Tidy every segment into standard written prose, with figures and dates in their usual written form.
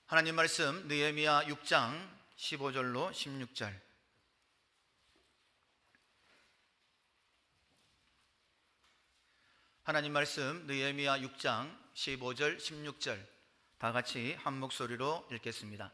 하나님 말씀 느헤미야 6장 15절로 16절. 하나님 말씀 느헤미야 6장 15절 16절 다 같이 한 목소리로 읽겠습니다.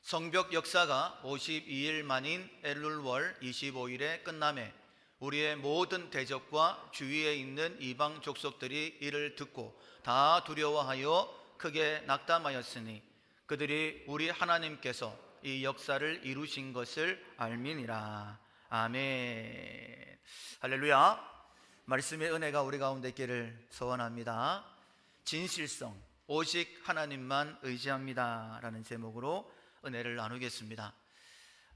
성벽 역사가 52일 만인 엘룰월 25일에 끝나매 우리의 모든 대적과 주위에 있는 이방 족속들이 이를 듣고 다 두려워하여 크게 낙담하였으니 그들이 우리 하나님께서 이 역사를 이루신 것을 알미니라. 아멘. 할렐루야. 말씀의 은혜가 우리 가운데 있기를 소원합니다. 진실성, 오직 하나님만 의지합니다 라는 제목으로 은혜를 나누겠습니다.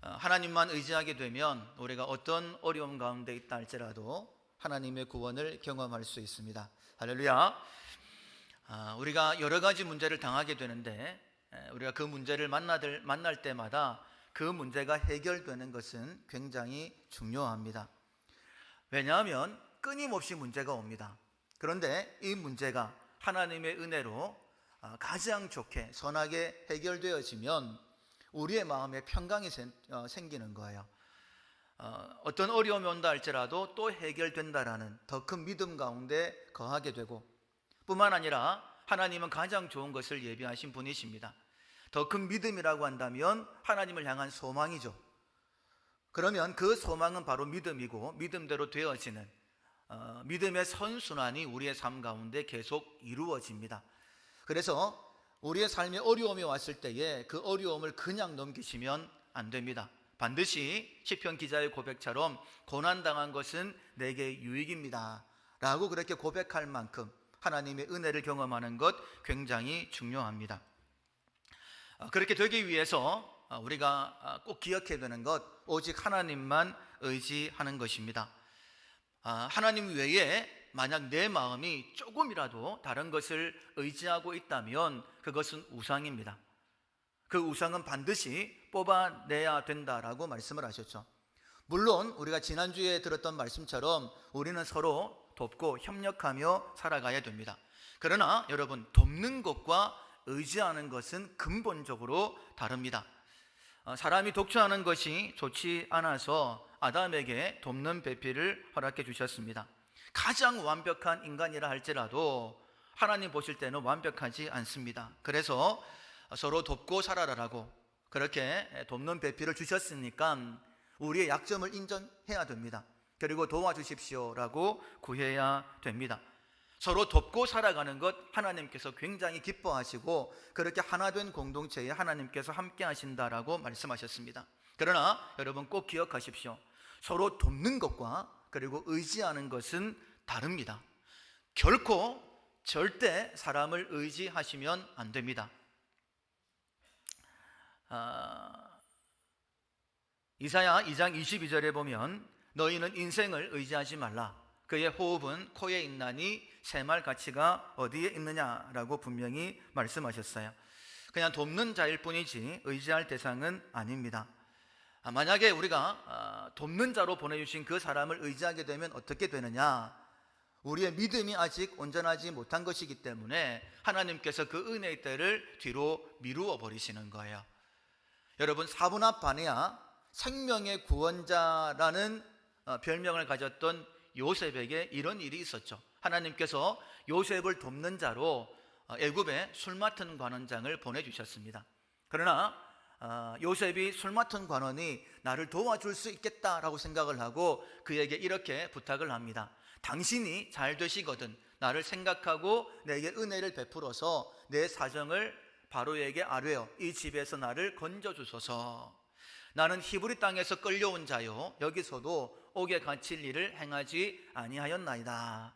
하나님만 의지하게 되면 우리가 어떤 어려움 가운데 있다 할지라도 하나님의 구원을 경험할 수 있습니다. 할렐루야. 우리가 여러 가지 문제를 당하게 되는데 우리가 그 문제를 만날 때마다 그 문제가 해결되는 것은 굉장히 중요합니다. 왜냐하면 끊임없이 문제가 옵니다. 그런데 이 문제가 하나님의 은혜로 가장 좋게 선하게 해결되어지면 우리의 마음에 평강이 생기는 거예요. 어떤 어려움이 온다 할지라도 또 해결된다라는 더 큰 믿음 가운데 거하게 되고, 뿐만 아니라 하나님은 가장 좋은 것을 예비하신 분이십니다. 더 큰 믿음이라고 한다면 하나님을 향한 소망이죠. 그러면 그 소망은 바로 믿음이고, 믿음대로 되어지는 믿음의 선순환이 우리의 삶 가운데 계속 이루어집니다. 그래서 우리의 삶에 어려움이 왔을 때에 그 어려움을 그냥 넘기시면 안 됩니다. 반드시 시편 기자의 고백처럼 고난당한 것은 내게 유익입니다 라고 그렇게 고백할 만큼 하나님의 은혜를 경험하는 것 굉장히 중요합니다. 그렇게 되기 위해서 우리가 꼭 기억해야 되는 것, 오직 하나님만 의지하는 것입니다. 하나님 외에 만약 내 마음이 조금이라도 다른 것을 의지하고 있다면 그것은 우상입니다. 그 우상은 반드시 뽑아내야 된다라고 말씀을 하셨죠. 물론 우리가 지난주에 들었던 말씀처럼 우리는 서로 돕고 협력하며 살아가야 됩니다. 그러나 여러분, 돕는 것과 의지하는 것은 근본적으로 다릅니다. 사람이 독주하는 것이 좋지 않아서 아담에게 돕는 배필을 허락해 주셨습니다. 가장 완벽한 인간이라 할지라도 하나님 보실 때는 완벽하지 않습니다. 그래서 서로 돕고 살아라라고 그렇게 돕는 배필을 주셨으니까 우리의 약점을 인정해야 됩니다. 그리고 도와주십시오라고 구해야 됩니다. 서로 돕고 살아가는 것 하나님께서 굉장히 기뻐하시고 그렇게 하나 된 공동체에 하나님께서 함께 하신다라고 말씀하셨습니다. 그러나 여러분 꼭 기억하십시오. 서로 돕는 것과 그리고 의지하는 것은 다릅니다. 결코 절대 사람을 의지하시면 안 됩니다. 이사야 2장 22절에 보면 너희는 인생을 의지하지 말라. 그의 호흡은 코에 있나니 새말 가치가 어디에 있느냐라고 분명히 말씀하셨어요. 그냥 돕는 자일 뿐이지 의지할 대상은 아닙니다. 만약에 우리가 돕는 자로 보내주신 그 사람을 의지하게 되면 어떻게 되느냐? 우리의 믿음이 아직 온전하지 못한 것이기 때문에 하나님께서 그 은혜의 때를 뒤로 미루어 버리시는 거예요. 여러분, 사분합 바네아 생명의 구원자라는 별명을 가졌던 요셉에게 이런 일이 있었죠. 하나님께서 요셉을 돕는 자로 애굽에 술 맡은 관원장을 보내주셨습니다. 그러나 요셉이 술 맡은 관원이 나를 도와줄 수 있겠다라고 생각을 하고 그에게 이렇게 부탁을 합니다. 당신이 잘 되시거든 나를 생각하고 내게 은혜를 베풀어서 내 사정을 바로에게 아뢰어 이 집에서 나를 건져주소서. 나는 히브리 땅에서 끌려온 자요 여기서도 옥에 갇힐 일을 행하지 아니하였나이다.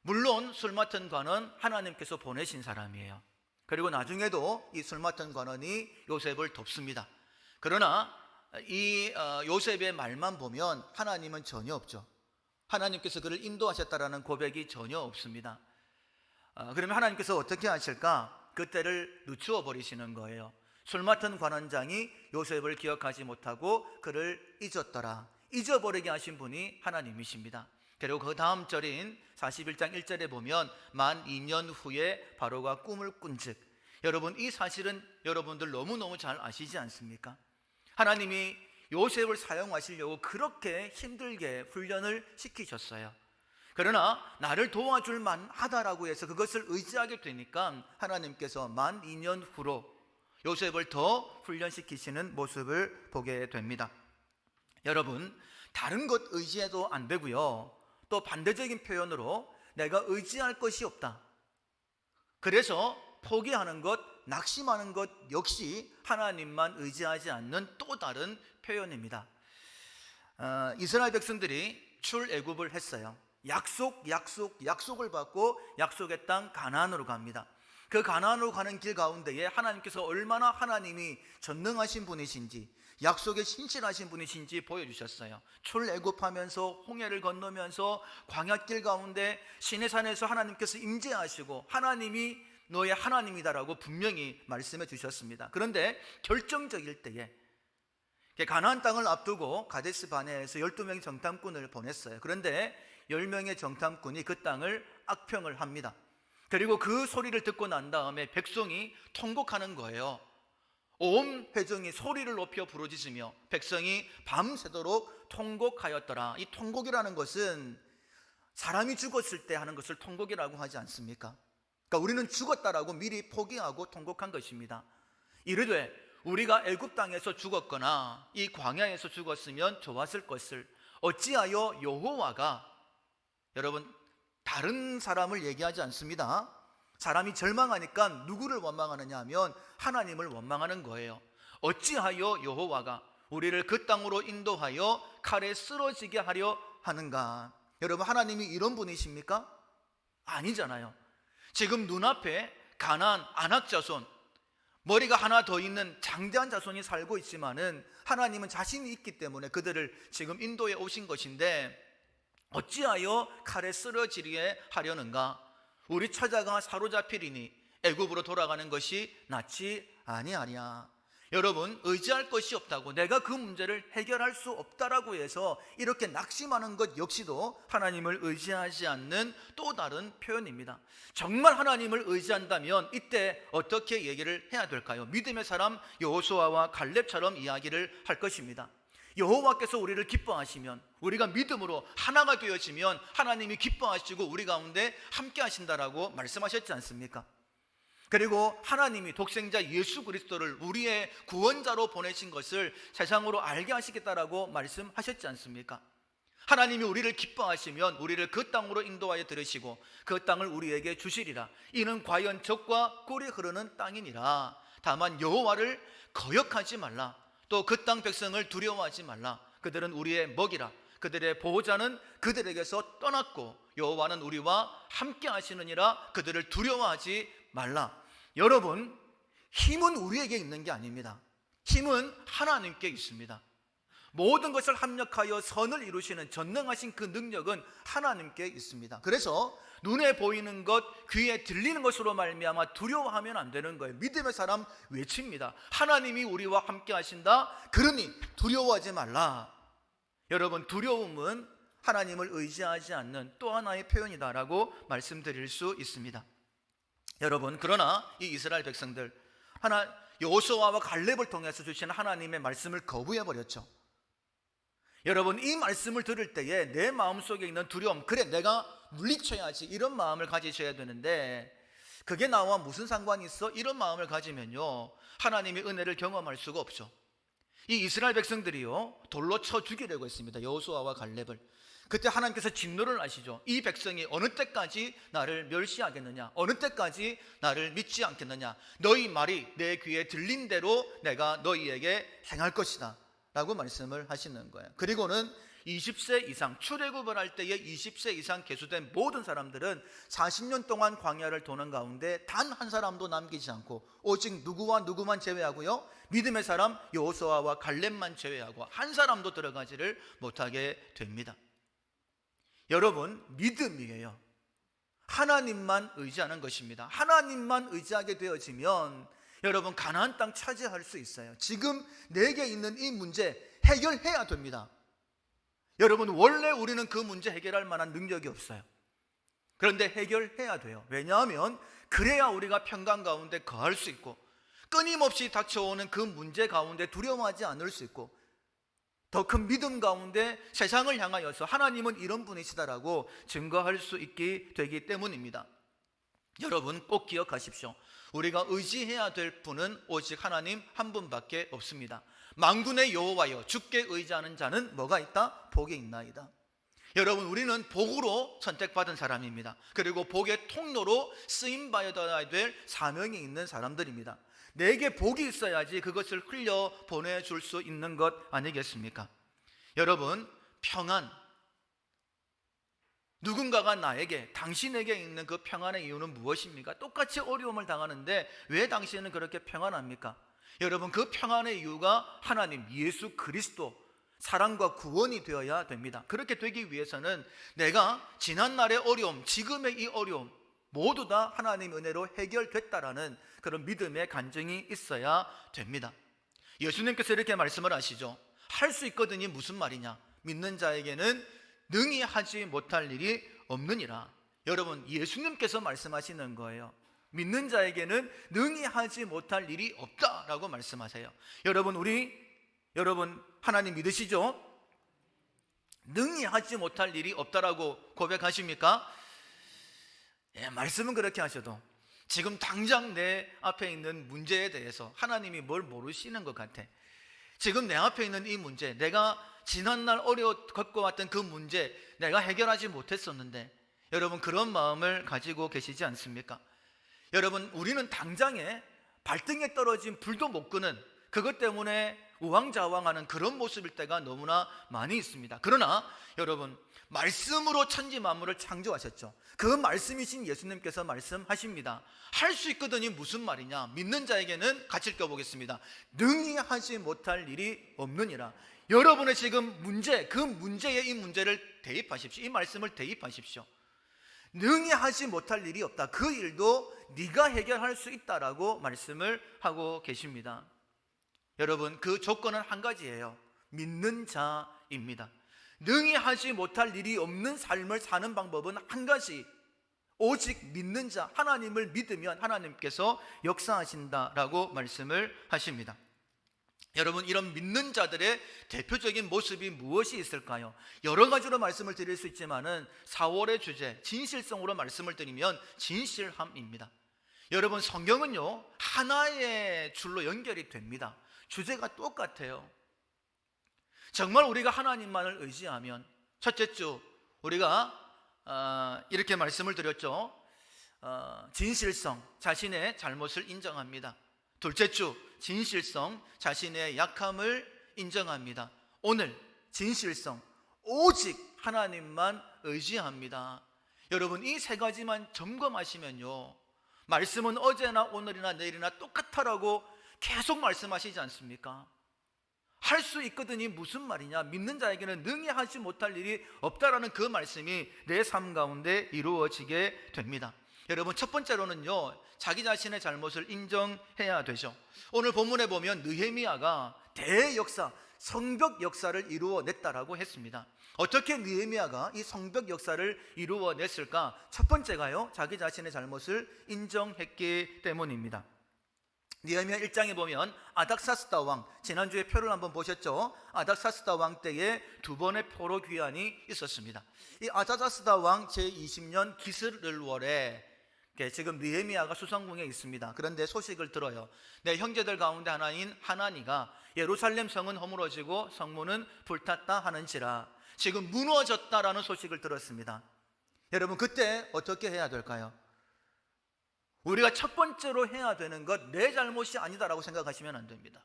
물론 술 맡은 관원 하나님께서 보내신 사람이에요. 그리고 나중에도 이 술 맡은 관원이 요셉을 돕습니다. 그러나 이 요셉의 말만 보면 하나님은 전혀 없죠. 하나님께서 그를 인도하셨다라는 고백이 전혀 없습니다. 그러면 하나님께서 어떻게 하실까? 그때를 늦추어 버리시는 거예요. 술 맡은 관원장이 요셉을 기억하지 못하고 그를 잊었더라. 잊어버리게 하신 분이 하나님이십니다. 그리고 그 다음 절인 41장 1절에 보면 만 2년 후에 바로가 꿈을 꾼즉 여러분, 이 사실은 여러분들 너무너무 잘 아시지 않습니까? 하나님이 요셉을 사용하시려고 그렇게 힘들게 훈련을 시키셨어요. 그러나 나를 도와줄 만하다라고 해서 그것을 의지하게 되니까 하나님께서 만 2년 후로 요셉을 더 훈련시키시는 모습을 보게 됩니다. 여러분, 다른 것 의지해도 안 되고요, 또 반대적인 표현으로 내가 의지할 것이 없다, 그래서 포기하는 것, 낙심하는 것 역시 하나님만 의지하지 않는 또 다른 표현입니다. 이스라엘 백성들이 출애굽을 했어요. 약속을 받고 약속의 땅 가나안으로 갑니다. 그 가나안으로 가는 길 가운데에 하나님께서 얼마나 하나님이 전능하신 분이신지, 약속에 신실하신 분이신지 보여주셨어요. 출애굽하면서 홍해를 건너면서 광야길 가운데 시내산에서 하나님께서 임재하시고 하나님이 너의 하나님이다라고 분명히 말씀해 주셨습니다. 그런데 결정적일 때에 가나안 땅을 앞두고 가데스 바네아에서 12명의 정탐꾼을 보냈어요. 그런데 10명의 정탐꾼이 그 땅을 악평을 합니다. 그리고 그 소리를 듣고 난 다음에 백성이 통곡하는 거예요. 온 회중이 소리를 높여 부르짖으며 백성이 밤새도록 통곡하였더라. 이 통곡이라는 것은 사람이 죽었을 때 하는 것을 통곡이라고 하지 않습니까? 그러니까 우리는 죽었다라고 미리 포기하고 통곡한 것입니다. 이르되 우리가 애굽 땅에서 죽었거나 이 광야에서 죽었으면 좋았을 것을 어찌하여 여호와가, 여러분, 다른 사람을 얘기하지 않습니다. 사람이 절망하니까 누구를 원망하느냐 하면 하나님을 원망하는 거예요. 어찌하여 여호와가 우리를 그 땅으로 인도하여 칼에 쓰러지게 하려 하는가? 여러분, 하나님이 이런 분이십니까? 아니잖아요. 지금 눈앞에 가나안 아낙 자손, 머리가 하나 더 있는 장대한 자손이 살고 있지만은 하나님은 자신이 있기 때문에 그들을 지금 인도에 오신 것인데 어찌하여 칼에 쓰러지게 하려는가? 우리 처자가 사로잡히리니 애굽으로 돌아가는 것이 낫지 아니하랴. 여러분, 의지할 것이 없다고, 내가 그 문제를 해결할 수 없다라고 해서 이렇게 낙심하는 것 역시도 하나님을 의지하지 않는 또 다른 표현입니다. 정말 하나님을 의지한다면 이때 어떻게 얘기를 해야 될까요? 믿음의 사람 여호수아와 갈렙처럼 이야기를 할 것입니다. 여호와께서 우리를 기뻐하시면, 우리가 믿음으로 하나가 되어지면 하나님이 기뻐하시고 우리 가운데 함께 하신다라고 말씀하셨지 않습니까? 그리고 하나님이 독생자 예수 그리스도를 우리의 구원자로 보내신 것을 세상으로 알게 하시겠다라고 말씀하셨지 않습니까? 하나님이 우리를 기뻐하시면 우리를 그 땅으로 인도하여 들으시고 그 땅을 우리에게 주시리라. 이는 과연 젖과 꿀이 흐르는 땅이니라. 다만 여호와를 거역하지 말라. 또 그 땅 백성을 두려워하지 말라. 그들은 우리의 먹이라. 그들의 보호자는 그들에게서 떠났고 여호와는 우리와 함께 하시느니라. 그들을 두려워하지 말라. 여러분, 힘은 우리에게 있는 게 아닙니다. 힘은 하나님께 있습니다. 모든 것을 합력하여 선을 이루시는 전능하신 그 능력은 하나님께 있습니다. 그래서 눈에 보이는 것, 귀에 들리는 것으로 말미암아 두려워하면 안 되는 거예요. 믿음의 사람 외칩니다. 하나님이 우리와 함께 하신다. 그러니 두려워하지 말라. 여러분, 두려움은 하나님을 의지하지 않는 또 하나의 표현이다라고 말씀드릴 수 있습니다. 여러분, 그러나 이 이스라엘 백성들 여호수아와 갈렙을 통해서 주신 하나님의 말씀을 거부해버렸죠. 여러분, 이 말씀을 들을 때에 내 마음속에 있는 두려움, 그래 내가 물리쳐야지, 이런 마음을 가지셔야 되는데 그게 나와 무슨 상관이 있어? 이런 마음을 가지면요 하나님의 은혜를 경험할 수가 없죠. 이 이스라엘 백성들이요 돌로 쳐 죽이려고 했습니다. 여호수아와 갈렙을. 그때 하나님께서 진노를 하시죠. 이 백성이 어느 때까지 나를 멸시하겠느냐, 어느 때까지 나를 믿지 않겠느냐, 너희 말이 내 귀에 들린 대로 내가 너희에게 행할 것이다 라고 말씀을 하시는 거예요. 그리고는 20세 이상, 출애굽을 할 때에 20세 이상 계수된 모든 사람들은 40년 동안 광야를 도는 가운데 단 한 사람도 남기지 않고 오직 누구와 누구만 제외하고요, 믿음의 사람 여호수아와 갈렙만 제외하고 한 사람도 들어가지를 못하게 됩니다. 여러분, 믿음이에요. 하나님만 의지하는 것입니다. 하나님만 의지하게 되어지면 여러분 가나안 땅 차지할 수 있어요. 지금 내게 있는 이 문제 해결해야 됩니다. 여러분, 원래 우리는 그 문제 해결할 만한 능력이 없어요. 그런데 해결해야 돼요. 왜냐하면 그래야 우리가 평강 가운데 거할 수 있고, 끊임없이 닥쳐오는 그 문제 가운데 두려워하지 않을 수 있고, 더 큰 믿음 가운데 세상을 향하여서 하나님은 이런 분이시다라고 증거할 수 있게 되기 때문입니다. 여러분 꼭 기억하십시오. 우리가 의지해야 될 분은 오직 하나님 한 분밖에 없습니다. 만군의 여호와여, 주께 의지하는 자는 뭐가 있다? 복이 있나이다. 여러분, 우리는 복으로 선택받은 사람입니다. 그리고 복의 통로로 쓰임받아야 될 사명이 있는 사람들입니다. 내게 복이 있어야지 그것을 흘려 보내줄 수 있는 것 아니겠습니까? 여러분, 평안, 누군가가 나에게, 당신에게 있는 그 평안의 이유는 무엇입니까? 똑같이 어려움을 당하는데 왜 당신은 그렇게 평안합니까? 여러분, 그 평안의 이유가 하나님, 예수 그리스도 사랑과 구원이 되어야 됩니다. 그렇게 되기 위해서는 내가 지난날의 어려움, 지금의 이 어려움 모두 다 하나님 은혜로 해결됐다라는 그런 믿음의 간증이 있어야 됩니다. 예수님께서 이렇게 말씀을 하시죠. 할 수 있거든이 무슨 말이냐? 믿는 자에게는 능히 하지 못할 일이 없느니라. 여러분, 예수님께서 말씀하시는 거예요. 믿는 자에게는 능히 하지 못할 일이 없다라고 말씀하세요. 여러분 하나님 믿으시죠? 능히 하지 못할 일이 없다라고 고백하십니까? 예, 말씀은 그렇게 하셔도 지금 당장 내 앞에 있는 문제에 대해서 하나님이 뭘 모르시는 것 같아. 지금 내 앞에 있는 이 문제, 내가 지난날 어려워 겪어왔던 그 문제 내가 해결하지 못했었는데, 여러분 그런 마음을 가지고 계시지 않습니까? 여러분, 우리는 당장에 발등에 떨어진 불도 못 끄는, 그것 때문에 우왕좌왕하는 그런 모습일 때가 너무나 많이 있습니다. 그러나 여러분, 말씀으로 천지 만물을 창조하셨죠. 그 말씀이신 예수님께서 말씀하십니다. 할 수 있거든이 무슨 말이냐? 믿는 자에게는 같이 읽어보겠습니다. 능히 하지 못할 일이 없느니라. 여러분의 지금 문제, 그 문제에 이 문제를 대입하십시오. 이 말씀을 대입하십시오. 능히 하지 못할 일이 없다. 그 일도 네가 해결할 수 있다라고 말씀을 하고 계십니다. 여러분, 그 조건은 한 가지예요. 믿는 자입니다. 능히 하지 못할 일이 없는 삶을 사는 방법은 한 가지, 오직 믿는 자, 하나님을 믿으면 하나님께서 역사하신다라고 말씀을 하십니다. 여러분, 이런 믿는 자들의 대표적인 모습이 무엇이 있을까요? 여러 가지로 말씀을 드릴 수 있지만은 4월의 주제, 진실성으로 말씀을 드리면 진실함입니다. 여러분, 성경은요 하나의 줄로 연결이 됩니다. 주제가 똑같아요. 정말 우리가 하나님만을 의지하면, 첫째 주 우리가 이렇게 말씀을 드렸죠. 진실성, 자신의 잘못을 인정합니다. 둘째 주 진실성, 자신의 약함을 인정합니다. 오늘 진실성, 오직 하나님만 의지합니다. 여러분, 이 세 가지만 점검하시면요, 말씀은 어제나 오늘이나 내일이나 똑같다라고 계속 말씀하시지 않습니까? 할 수 있거든이 무슨 말이냐? 믿는 자에게는 능히 하지 못할 일이 없다라는 그 말씀이 내 삶 가운데 이루어지게 됩니다. 여러분, 첫 번째로는요, 자기 자신의 잘못을 인정해야 되죠. 오늘 본문에 보면 느헤미야가 대역사, 성벽 역사를 이루어냈다라고 했습니다. 어떻게 느헤미야가 이 성벽 역사를 이루어냈을까? 첫 번째가요, 자기 자신의 잘못을 인정했기 때문입니다. 느헤미야 1장에 보면 아닥사스다 왕, 지난주에 표를 한번 보셨죠? 아닥사스다 왕 때에 두 번의 포로 귀환이 있었습니다. 이 아닥사스다 왕 제20년 기스를월에 지금 느헤미야가 수성궁에 있습니다. 그런데 소식을 들어요. 내 형제들 가운데 하나인 하나니가 예루살렘 성은 허물어지고 성문은 불탔다 하는지라, 지금 무너졌다라는 소식을 들었습니다. 여러분, 그때 어떻게 해야 될까요? 우리가 첫 번째로 해야 되는 것, 내 잘못이 아니다라고 생각하시면 안 됩니다.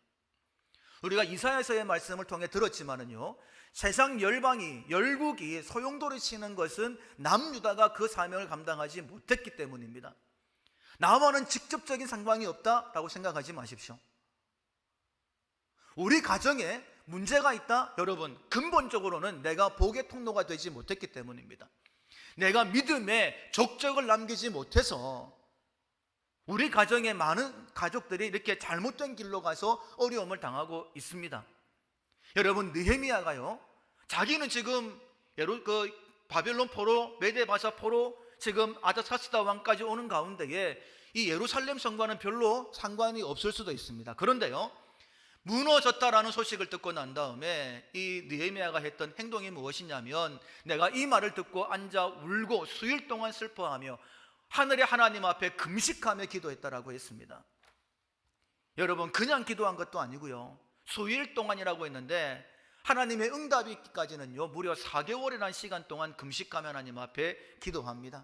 우리가 이사야서의 말씀을 통해 들었지만은요, 세상 열국이 소용돌이 치는 것은 남유다가 그 사명을 감당하지 못했기 때문입니다. 나와는 직접적인 상관이 없다라고 생각하지 마십시오. 우리 가정에 문제가 있다? 여러분, 근본적으로는 내가 복의 통로가 되지 못했기 때문입니다. 내가 믿음의 족적을 남기지 못해서 우리 가정의 많은 가족들이 이렇게 잘못된 길로 가서 어려움을 당하고 있습니다. 여러분, 느헤미야가요, 자기는 지금 바벨론 포로, 메데바사 포로, 지금 아닥사스다 왕까지 오는 가운데에 이 예루살렘 성과는 별로 상관이 없을 수도 있습니다. 그런데요, 무너졌다라는 소식을 듣고 난 다음에 이 느헤미야가 했던 행동이 무엇이냐면, 내가 이 말을 듣고 앉아 울고 수일 동안 슬퍼하며 하늘의 하나님 앞에 금식하며 기도했다라고 했습니다. 여러분, 그냥 기도한 것도 아니고요, 수일 동안이라고 했는데 하나님의 응답이 있기까지는요 무려 4개월이라는 시간 동안 금식하며 하나님 앞에 기도합니다.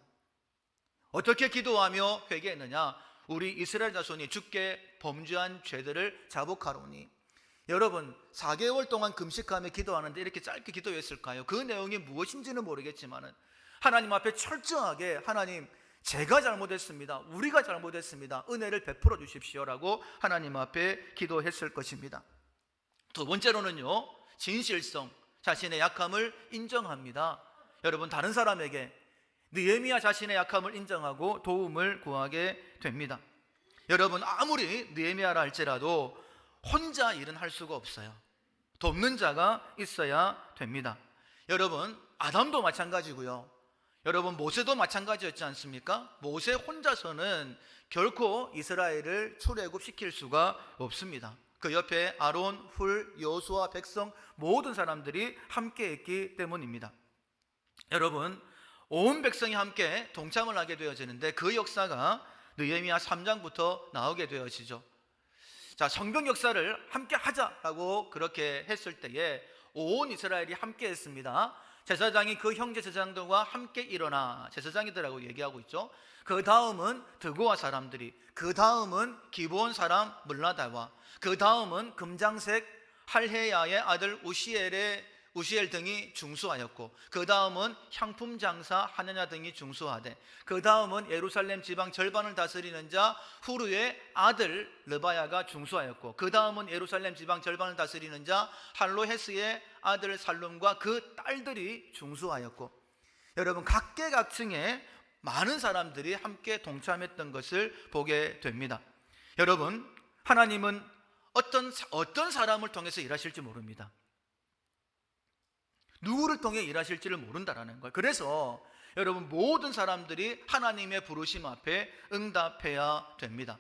어떻게 기도하며 회개했느냐? 우리 이스라엘 자손이 주께 범죄한 죄들을 자복하노니. 여러분, 4개월 동안 금식하며 기도하는데 이렇게 짧게 기도했을까요? 그 내용이 무엇인지는 모르겠지만 하나님 앞에 철저하게, 하나님, 제가 잘못했습니다, 우리가 잘못했습니다, 은혜를 베풀어 주십시오라고 하나님 앞에 기도했을 것입니다. 두 번째로는요, 진실성, 자신의 약함을 인정합니다. 여러분, 다른 사람에게 느헤미야 자신의 약함을 인정하고 도움을 구하게 됩니다. 여러분, 아무리 느헤미야라 할지라도 혼자 일은 할 수가 없어요. 돕는 자가 있어야 됩니다. 여러분, 아담도 마찬가지고요, 여러분, 모세도 마찬가지였지 않습니까? 모세 혼자서는 결코 이스라엘을 출애굽시킬 수가 없습니다. 그 옆에 아론, 훌, 여호수아, 백성 모든 사람들이 함께 했기 때문입니다. 여러분, 온 백성이 함께 동참을 하게 되어지는데 그 역사가 느헤미야 3장부터 나오게 되어지죠. 자, 성경 역사를 함께 하자라고 그렇게 했을 때에 온 이스라엘이 함께 했습니다. 제사장이 그 형제 제사장들과 함께 일어나, 제사장이들하고 얘기하고 있죠. 그 다음은 드고아 사람들이, 그 다음은 기브온 사람 물라다와, 그 다음은 금장색 할헤야의 아들 우시엘 등이 중수하였고, 그 다음은 향품 장사 하느냐 등이 중수하되, 그 다음은 예루살렘 지방 절반을 다스리는 자 후르의 아들 르바야가 중수하였고, 그 다음은 예루살렘 지방 절반을 다스리는 자 할로헤스의 아들 살룸과 그 딸들이 중수하였고, 여러분, 각계각층의 많은 사람들이 함께 동참했던 것을 보게 됩니다. 여러분, 하나님은 어떤 사람을 통해서 일하실지 모릅니다. 누구를 통해 일하실지를 모른다라는 거예요. 그래서 여러분, 모든 사람들이 하나님의 부르심 앞에 응답해야 됩니다.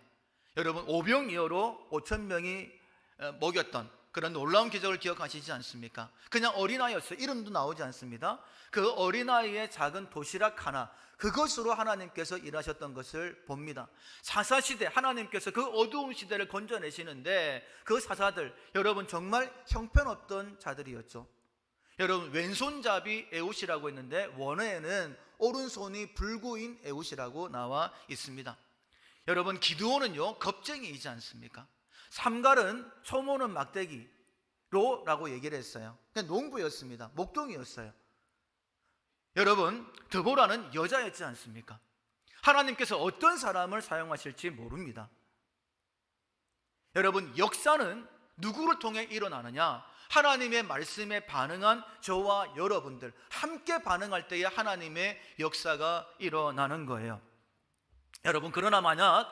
여러분, 오병이어로 5,000명이 먹였던 그런 놀라운 기적을 기억하시지 않습니까? 그냥 어린아이였어요. 이름도 나오지 않습니다. 그 어린아이의 작은 도시락 하나, 그것으로 하나님께서 일하셨던 것을 봅니다. 사사시대, 하나님께서 그 어두운 시대를 건져내시는데 그 사사들, 여러분, 정말 형편없던 자들이었죠. 여러분, 왼손잡이 에훗이라고 했는데 원어에는 오른손이 불구인 에훗이라고 나와 있습니다. 여러분, 기드온은요 겁쟁이이지 않습니까? 삼갈은 소모는 막대기로라고 얘기를 했어요. 그냥 농부였습니다. 목동이었어요. 여러분, 드보라는 여자였지 않습니까? 하나님께서 어떤 사람을 사용하실지 모릅니다. 여러분, 역사는 누구를 통해 일어나느냐? 하나님의 말씀에 반응한 저와 여러분들 함께 반응할 때에 하나님의 역사가 일어나는 거예요. 여러분, 그러나 만약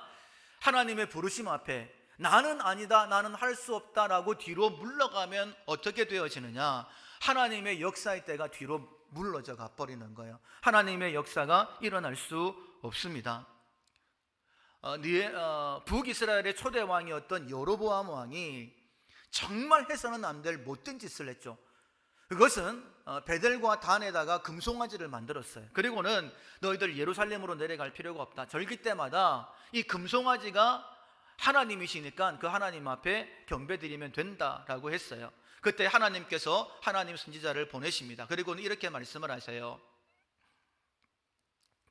하나님의 부르심 앞에 나는 아니다, 나는 할 수 없다라고 뒤로 물러가면 어떻게 되어지느냐? 하나님의 역사의 때가 뒤로 물러져 가버리는 거예요. 하나님의 역사가 일어날 수 없습니다. 북이스라엘의 초대 왕이었던 여로보암 왕이 정말 해서는 안 될 못된 짓을 했죠. 그것은 베델과 단에다가 금송아지를 만들었어요. 그리고는 너희들 예루살렘으로 내려갈 필요가 없다. 절기 때마다 이 금송아지가 하나님이시니까 그 하나님 앞에 경배드리면 된다라고 했어요. 그때 하나님께서 하나님 선지자를 보내십니다. 그리고는 이렇게 말씀을 하세요.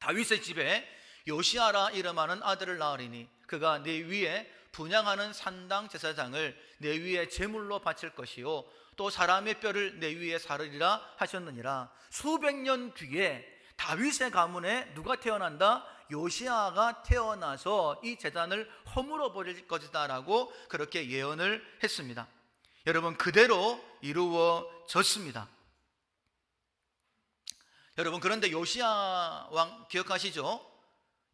다윗의 집에 요시아라 이름하는 아들을 낳으리니 그가 내 위에 분향하는 산당 제사장을 내 위에 제물로 바칠 것이요 또 사람의 뼈를 내 위에 사르리라 하셨느니라. 수백 년 뒤에 다윗의 가문에 누가 태어난다? 요시아가 태어나서 이 제단을 허물어 버릴 것이다라고 그렇게 예언을 했습니다. 여러분, 그대로 이루어졌습니다. 여러분, 그런데 요시아 왕 기억하시죠?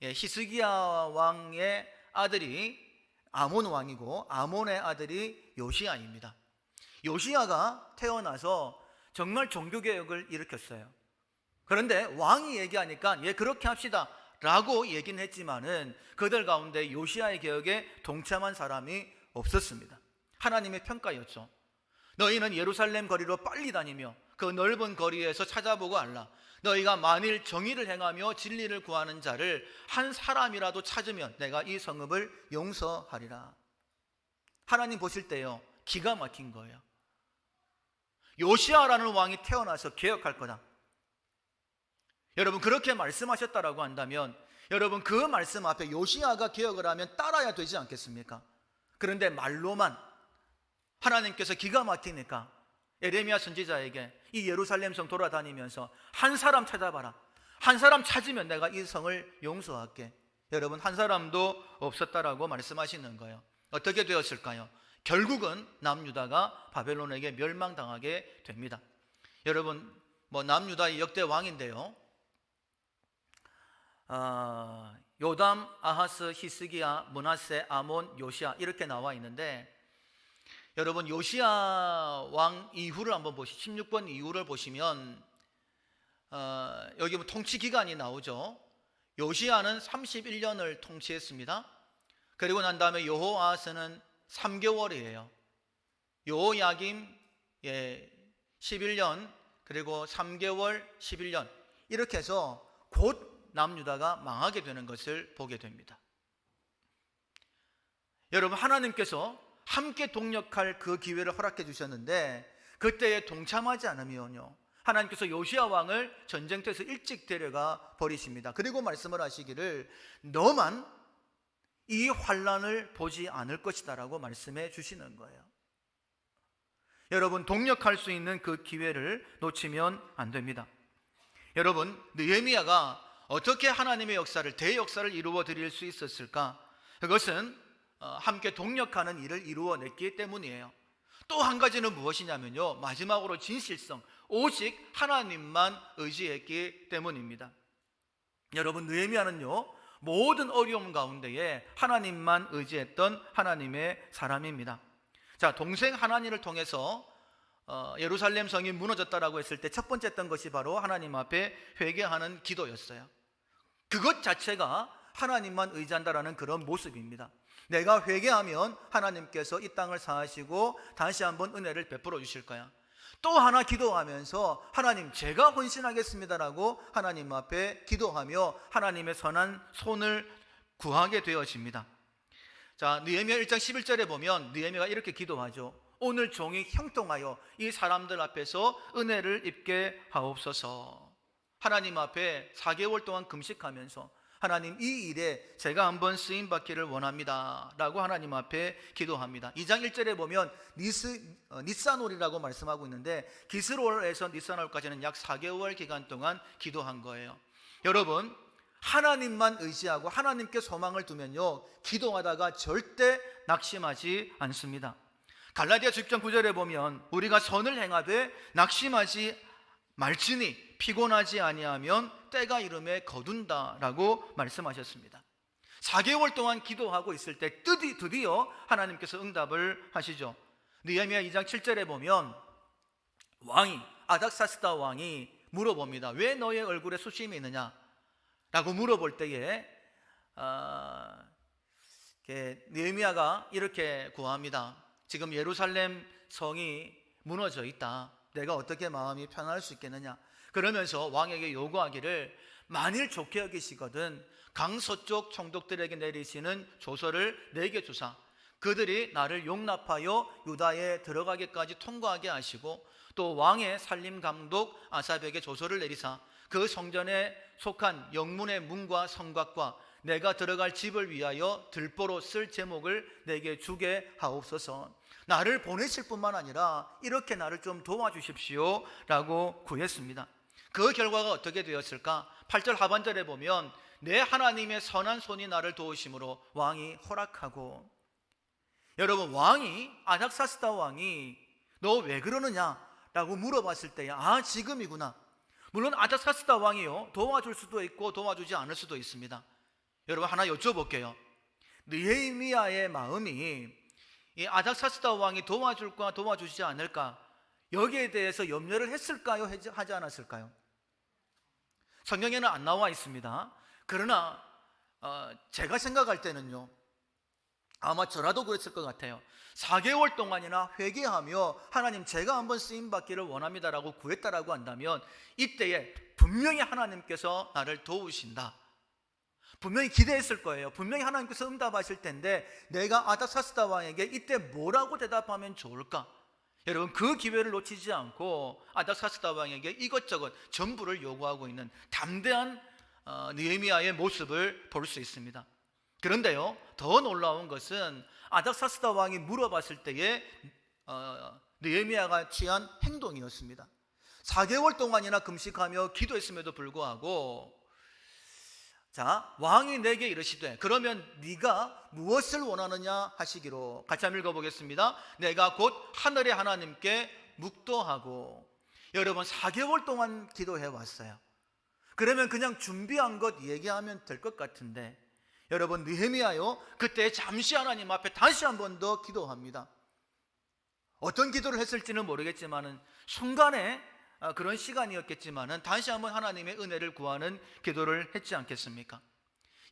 히스기야 왕의 아들이 아몬 왕이고 아몬의 아들이 요시아입니다. 요시아가 태어나서 정말 종교개혁을 일으켰어요. 그런데 왕이 얘기하니까 그렇게 합시다 라고 얘기는 했지만은 그들 가운데 요시야의 개혁에 동참한 사람이 없었습니다. 하나님의 평가였죠. 너희는 예루살렘 거리로 빨리 다니며 그 넓은 거리에서 찾아보고 알라. 너희가 만일 정의를 행하며 진리를 구하는 자를 한 사람이라도 찾으면 내가 이 성읍을 용서하리라. 하나님 보실 때요, 기가 막힌 거예요. 요시야라는 왕이 태어나서 개혁할 거다. 여러분, 그렇게 말씀하셨다라고 한다면 여러분, 그 말씀 앞에 요시야가 개혁을 하면 따라야 되지 않겠습니까? 그런데 말로만 하나님께서 기가 막히니까 에레미야 선지자에게 이 예루살렘 성 돌아다니면서 한 사람 찾아봐라. 한 사람 찾으면 내가 이 성을 용서할게. 여러분, 한 사람도 없었다라고 말씀하시는 거예요. 어떻게 되었을까요? 결국은 남유다가 바벨론에게 멸망당하게 됩니다. 여러분, 남유다의 역대 왕인데요, 요담, 아하스, 히스기야, 므낫세, 아몬, 요시야 이렇게 나와 있는데, 여러분, 요시야 왕 이후를 한번 보시죠. 16번 이후를 보시면 여기 통치 기간이 나오죠. 요시야는 31년을 통치했습니다. 그리고 난 다음에 여호아하스는 3개월이에요. 여호야김 11년, 그리고 3개월 11년, 이렇게 해서 곧 남유다가 망하게 되는 것을 보게 됩니다. 여러분, 하나님께서 함께 동력할 그 기회를 허락해 주셨는데 그때에 동참하지 않으면요, 하나님께서 요시야 왕을 전쟁터에서 일찍 데려가 버리십니다. 그리고 말씀을 하시기를 너만 이 환난을 보지 않을 것이다 라고 말씀해 주시는 거예요. 여러분, 동력할 수 있는 그 기회를 놓치면 안 됩니다. 여러분, 느헤미야가 어떻게 하나님의 역사를, 대역사를 이루어 드릴 수 있었을까? 그것은 함께 동력하는 일을 이루어냈기 때문이에요. 또 한 가지는 무엇이냐면요, 마지막으로 진실성, 오직 하나님만 의지했기 때문입니다. 여러분, 느헤미야는요, 모든 어려움 가운데에 하나님만 의지했던 하나님의 사람입니다. 자, 동생 하나니를 통해서 예루살렘 성이 무너졌다라고 했을 때 첫 번째 했던 것이 바로 하나님 앞에 회개하는 기도였어요. 그것 자체가 하나님만 의지한다라는 그런 모습입니다. 내가 회개하면 하나님께서 이 땅을 사하시고 다시 한번 은혜를 베풀어 주실 거야. 또 하나 기도하면서 하나님, 제가 헌신하겠습니다라고 하나님 앞에 기도하며 하나님의 선한 손을 구하게 되어집니다. 자, 느헤미야 1장 11절에 보면 느헤미야가 이렇게 기도하죠. 오늘 종이 형통하여 이 사람들 앞에서 은혜를 입게 하옵소서. 하나님 앞에 4개월 동안 금식하면서 하나님, 이 일에 제가 한번 쓰임 받기를 원합니다 라고 하나님 앞에 기도합니다. 2장 1절에 보면 니산월이라고 말씀하고 있는데 기스롤에서 니산월까지는 약 4개월 기간 동안 기도한 거예요. 여러분, 하나님만 의지하고 하나님께 소망을 두면요, 기도하다가 절대 낙심하지 않습니다. 갈라디아서 6장 9절에 보면 우리가 선을 행하되 낙심하지 말지니 피곤하지 아니하면 때가 이름에 거둔다라고 말씀하셨습니다. 4개월 동안 기도하고 있을 때 드디어 하나님께서 응답을 하시죠. 느헤미야 2장 7절에 보면 왕이, 아닥사스다 왕이 물어봅니다. 왜 너의 얼굴에 수심이 있느냐 라고 물어볼 때에 느헤미야가 이렇게 구합니다. 지금 예루살렘 성이 무너져 있다. 내가 어떻게 마음이 편할 수 있겠느냐. 그러면서 왕에게 요구하기를 만일 좋게 여기시거든 강서쪽 총독들에게 내리시는 조서를 내게 주사 그들이 나를 용납하여 유다에 들어가기까지 통과하게 하시고 또 왕의 살림 감독 아삽에게 조서를 내리사 그 성전에 속한 영문의 문과 성곽과 내가 들어갈 집을 위하여 들보로 쓸 제목을 내게 주게 하옵소서. 나를 보내실 뿐만 아니라 이렇게 나를 좀 도와주십시오 라고 구했습니다. 그 결과가 어떻게 되었을까? 8절 하반절에 보면 내 하나님의 선한 손이 나를 도우심으로 왕이 허락하고, 여러분, 왕이, 아닥사스다 왕이 너 왜 그러느냐 라고 물어봤을 때 지금이구나. 물론 아닥사스다 왕이요, 도와줄 수도 있고 도와주지 않을 수도 있습니다. 여러분, 하나 여쭤볼게요. 느헤미야의 마음이 이 아닥사스다 왕이 도와줄까 도와주지 않을까, 여기에 대해서 염려를 했을까요? 하지 않았을까요? 성경에는 안 나와 있습니다. 그러나 제가 생각할 때는요, 아마 저라도 그랬을 것 같아요. 4개월 동안이나 회개하며 하나님 제가 한번 쓰임받기를 원합니다라고 구했다라고 한다면 이때에 분명히 하나님께서 나를 도우신다, 분명히 기대했을 거예요. 분명히 하나님께서 응답하실 텐데 내가 아닥사스다 왕에게 이때 뭐라고 대답하면 좋을까? 여러분, 그 기회를 놓치지 않고 아닥사스다 왕에게 이것저것 전부를 요구하고 있는 담대한 느헤미야의 모습을 볼 수 있습니다. 그런데요, 더 놀라운 것은 아닥사스다 왕이 물어봤을 때에 느헤미야가 취한 행동이었습니다. 4개월 동안이나 금식하며 기도했음에도 불구하고 왕이 내게 이르시되 그러면 네가 무엇을 원하느냐 하시기로, 같이 한번 읽어보겠습니다. 내가 곧 하늘의 하나님께 묵도하고. 여러분, 4개월 동안 기도해 왔어요. 그러면 그냥 준비한 것 얘기하면 될 것 같은데, 여러분, 느헤미야요 그때 잠시 하나님 앞에 다시 한 번 더 기도합니다. 어떤 기도를 했을지는 모르겠지만은 순간에 그런 시간이었겠지만은 다시 한번 하나님의 은혜를 구하는 기도를 했지 않겠습니까?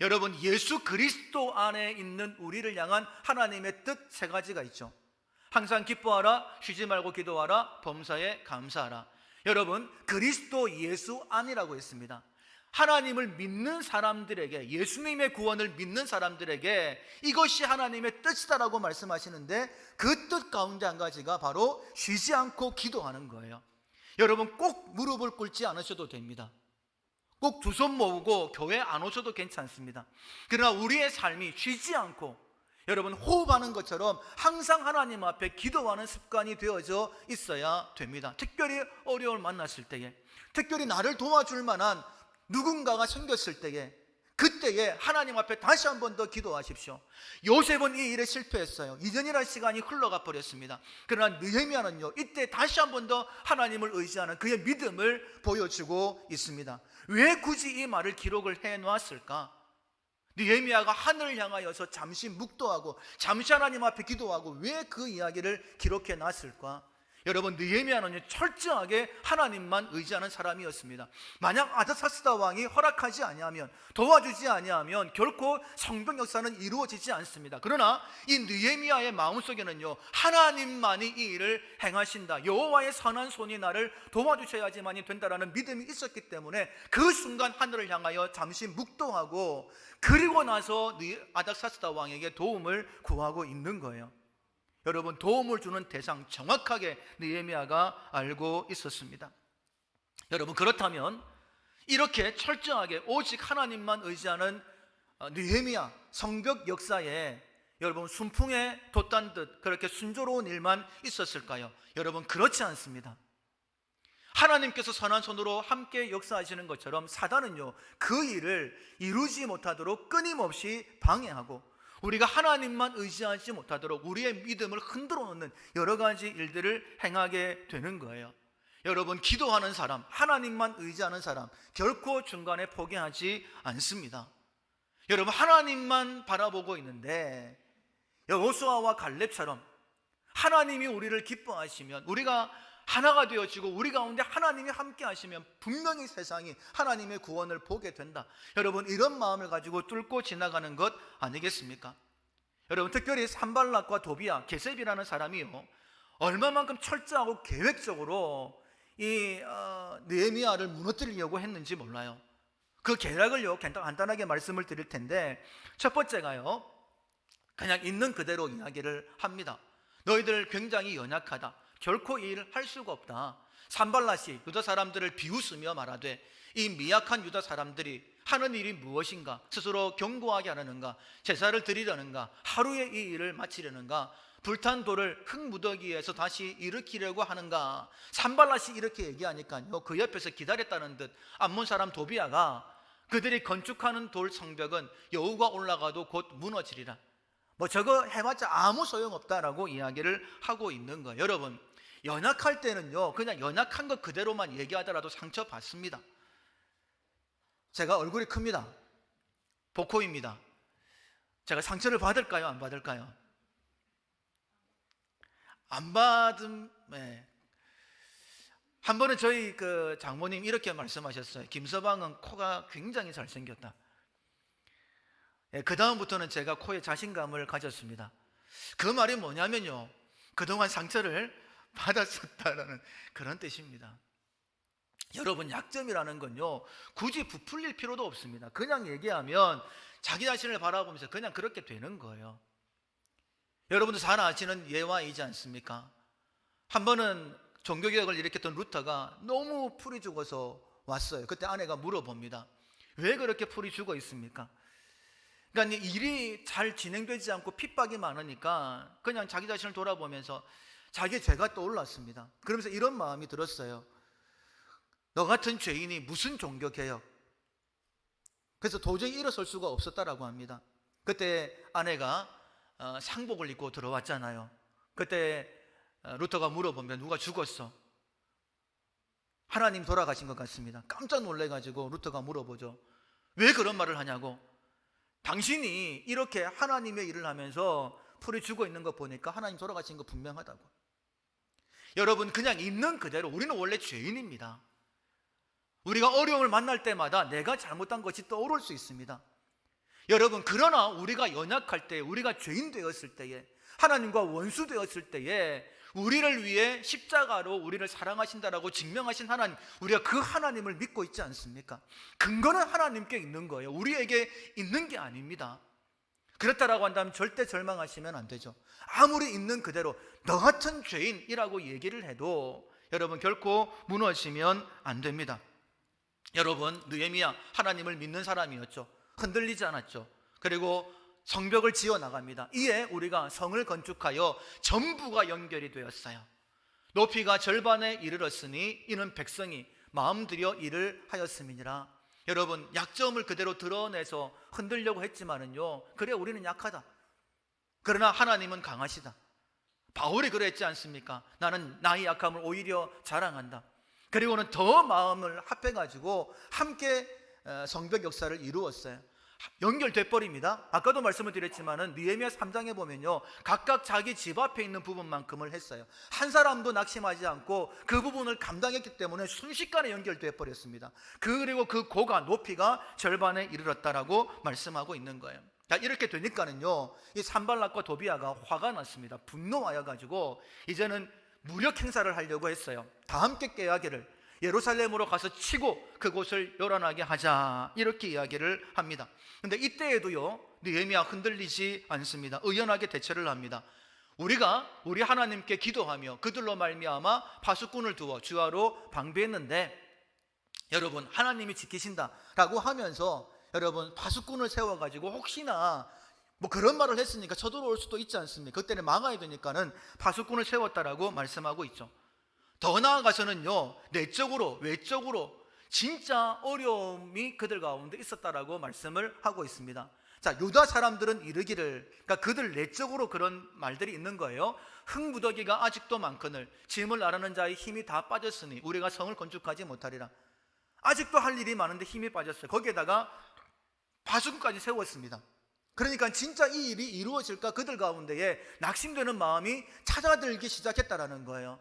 여러분, 예수 그리스도 안에 있는 우리를 향한 하나님의 뜻 3가지가 있죠. 항상 기뻐하라, 쉬지 말고 기도하라, 범사에 감사하라. 여러분, 그리스도 예수 안이라고 했습니다. 하나님을 믿는 사람들에게, 예수님의 구원을 믿는 사람들에게 이것이 하나님의 뜻이다라고 말씀하시는데, 그 뜻 가운데 한 가지가 바로 쉬지 않고 기도하는 거예요. 여러분, 꼭 무릎을 꿇지 않으셔도 됩니다. 꼭 두 손 모으고 교회 안 오셔도 괜찮습니다. 그러나 우리의 삶이 쉬지 않고, 여러분, 호흡하는 것처럼 항상 하나님 앞에 기도하는 습관이 되어져 있어야 됩니다. 특별히 어려움을 만났을 때에, 특별히 나를 도와줄 만한 누군가가 생겼을 때에, 그때에 하나님 앞에 다시 한 번 더 기도하십시오. 요셉은 이 일에 실패했어요. 2년이라는 시간이 흘러가 버렸습니다. 그러나 느헤미야는요, 이때 다시 한 번 더 하나님을 의지하는 그의 믿음을 보여주고 있습니다. 왜 굳이 이 말을 기록을 해놓았을까? 느헤미야가 하늘을 향하여서 잠시 묵도하고 잠시 하나님 앞에 기도하고 왜 그 이야기를 기록해 놨을까? 여러분, 느헤미야는 철저하게 하나님만 의지하는 사람이었습니다. 만약 아닥사스다 왕이 허락하지 아니하면, 도와주지 아니하면 결코 성경 역사는 이루어지지 않습니다. 그러나 이 느헤미야의 마음속에는요, 하나님만이 이 일을 행하신다, 여호와의 선한 손이 나를 도와주셔야지만이 된다라는 믿음이 있었기 때문에 그 순간 하늘을 향하여 잠시 묵도하고, 그리고 나서 아닥사스다 왕에게 도움을 구하고 있는 거예요. 여러분, 도움을 주는 대상 정확하게 느헤미야가 알고 있었습니다. 여러분, 그렇다면 이렇게 철저하게 오직 하나님만 의지하는 느헤미야 성벽 역사에 여러분 순풍에 돛단 듯 그렇게 순조로운 일만 있었을까요? 여러분, 그렇지 않습니다. 하나님께서 선한 손으로 함께 역사하시는 것처럼 사단은요, 그 일을 이루지 못하도록 끊임없이 방해하고, 우리가 하나님만 의지하지 못하도록 우리의 믿음을 흔들어 놓는 여러 가지 일들을 행하게 되는 거예요. 여러분, 기도하는 사람, 하나님만 의지하는 사람 결코 중간에 포기하지 않습니다. 여러분, 하나님만 바라보고 있는데 여호수아와 갈렙처럼 하나님이 우리를 기뻐하시면, 우리가 하나가 되어지고 우리 가운데 하나님이 함께 하시면 분명히 세상이 하나님의 구원을 보게 된다. 여러분, 이런 마음을 가지고 뚫고 지나가는 것 아니겠습니까? 여러분, 특별히 산발락과 도비야, 게셈이라는 사람이요, 얼마만큼 철저하고 계획적으로 이 느헤미야를 무너뜨리려고 했는지 몰라요. 그 계략을요 간단하게 말씀을 드릴 텐데, 첫 번째가요, 그냥 있는 그대로 이야기를 합니다. 너희들 굉장히 연약하다, 결코 이 일을 할 수가 없다. 산발랏이 유다 사람들을 비웃으며 말하되, 이 미약한 유다 사람들이 하는 일이 무엇인가? 스스로 견고하게 하려는가? 제사를 드리려는가? 하루에 이 일을 마치려는가? 불탄 돌을 흙무더기에서 다시 일으키려고 하는가? 산발랏이 이렇게 얘기하니까요, 그 옆에서 기다렸다는 듯 암몬 사람 도비야가 그들이 건축하는 돌 성벽은 여우가 올라가도 곧 무너지리라, 저거 해봤자 아무 소용없다라고 이야기를 하고 있는 거예요. 여러분, 연약할 때는요, 그냥 연약한 것 그대로만 얘기하더라도 상처받습니다. 제가 얼굴이 큽니다. 복호입니다. 제가 상처를 받을까요? 안 받을까요? 안 받음. 네. 한 번은 저희 그 장모님 이렇게 말씀하셨어요. 김서방은 코가 굉장히 잘생겼다. 그 다음부터는 제가 코에 자신감을 가졌습니다. 그 말이 뭐냐면요, 그동안 상처를 받았었다는 그런 뜻입니다. 여러분, 약점이라는 건요 굳이 부풀릴 필요도 없습니다. 그냥 얘기하면 자기 자신을 바라보면서 그냥 그렇게 되는 거예요. 여러분도 잘 아시는 예화이지 않습니까? 한 번은 종교개혁을 일으켰던 루터가 너무 풀이 죽어서 왔어요. 그때 아내가 물어봅니다. 왜 그렇게 풀이 죽어 있습니까? 그러니까 일이 잘 진행되지 않고 핍박이 많으니까 그냥 자기 자신을 돌아보면서 자기의 죄가 떠올랐습니다. 그러면서 이런 마음이 들었어요. 너 같은 죄인이 무슨 종교개혁? 그래서 도저히 일어설 수가 없었다라고 합니다. 그때 아내가 상복을 입고 들어왔잖아요. 그때 루터가 물어보면 누가 죽었어? 하나님 돌아가신 것 같습니다. 깜짝 놀래가지고 루터가 물어보죠. 왜 그런 말을 하냐고. 당신이 이렇게 하나님의 일을 하면서 풀이 죽어 있는 거 보니까 하나님 돌아가신 거 분명하다고. 여러분, 그냥 있는 그대로 우리는 원래 죄인입니다. 우리가 어려움을 만날 때마다 내가 잘못한 것이 떠오를 수 있습니다. 여러분, 그러나 우리가 연약할 때, 우리가 죄인 되었을 때에, 하나님과 원수 되었을 때에 우리를 위해 십자가로 우리를 사랑하신다라고 증명하신 하나님, 우리가 그 하나님을 믿고 있지 않습니까? 근거는 하나님께 있는 거예요. 우리에게 있는 게 아닙니다. 그렇다라고 한다면 절대 절망하시면 안 되죠. 아무리 있는 그대로 너 같은 죄인이라고 얘기를 해도 여러분 결코 무너지면 안 됩니다. 여러분, 느헤미야 하나님을 믿는 사람이었죠. 흔들리지 않았죠. 그리고 성벽을 지어 나갑니다. 이에 우리가 성을 건축하여 전부가 연결이 되었어요. 높이가 절반에 이르렀으니 이는 백성이 마음 들여 일을 하였음이니라. 여러분, 약점을 그대로 드러내서 흔들려고 했지만은요, 그래 우리는 약하다. 그러나 하나님은 강하시다. 바울이 그랬지 않습니까? 나는 나의 약함을 오히려 자랑한다. 그리고는 더 마음을 합해가지고 함께 성벽 역사를 이루었어요. 연결돼 버립니다. 아까도 말씀을 드렸지만은 느헤미야 3장에 보면요, 각각 자기 집 앞에 있는 부분만큼을 했어요. 한 사람도 낙심하지 않고 그 부분을 감당했기 때문에 순식간에 연결돼 버렸습니다. 그리고 그 고가 높이가 절반에 이르렀다라고 말씀하고 있는 거예요. 자, 이렇게 되니까는요, 이 산발락과 도비아가 화가 났습니다. 분노하여 가지고 이제는 무력 행사를 하려고 했어요. 다 함께 깨야기를 예루살렘으로 가서 치고 그곳을 요란하게 하자, 이렇게 이야기를 합니다. 근데 이때에도요 느헤미야 흔들리지 않습니다. 의연하게 대처를 합니다. 우리가 우리 하나님께 기도하며 그들로 말미암아 파수꾼을 두어 주하로 방비했는데 여러분, 하나님이 지키신다라고 하면서 여러분 파수꾼을 세워가지고 혹시나 뭐 그런 말을 했으니까 쳐들어올 수도 있지 않습니까? 그때는 막아야 되니까는 파수꾼을 세웠다라고 말씀하고 있죠. 더 나아가서는요, 내적으로 외적으로 진짜 어려움이 그들 가운데 있었다라고 말씀을 하고 있습니다. 자, 유다 사람들은 이르기를, 그러니까 그들 내적으로 그런 말들이 있는 거예요. 흙무더기가 아직도 많거늘 짐을 나르는 자의 힘이 다 빠졌으니 우리가 성을 건축하지 못하리라. 아직도 할 일이 많은데 힘이 빠졌어요. 거기에다가 파수꾼까지 세웠습니다. 그러니까 진짜 이 일이 이루어질까 그들 가운데에 낙심되는 마음이 찾아들기 시작했다라는 거예요.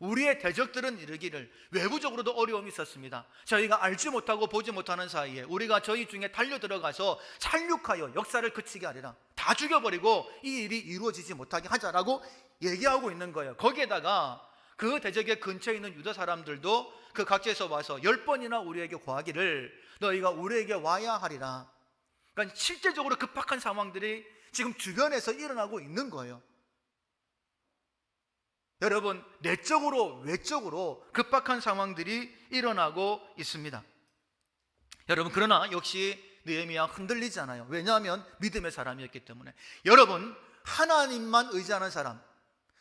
우리의 대적들은 이르기를, 외부적으로도 어려움이 있었습니다. 저희가 알지 못하고 보지 못하는 사이에 우리가 저희 중에 달려 들어가서 살육하여 역사를 그치게 하리라. 다 죽여버리고 이 일이 이루어지지 못하게 하자라고 얘기하고 있는 거예요. 거기에다가 그 대적의 근처에 있는 유다 사람들도 그 각지에서 와서 10번이나 우리에게 고하기를 너희가 우리에게 와야 하리라. 그러니까 실제적으로 급박한 상황들이 지금 주변에서 일어나고 있는 거예요. 여러분, 내적으로 외적으로 급박한 상황들이 일어나고 있습니다. 여러분, 그러나 역시 느헤미야 흔들리지 않아요. 왜냐하면 믿음의 사람이었기 때문에. 여러분, 하나님만 의지하는 사람,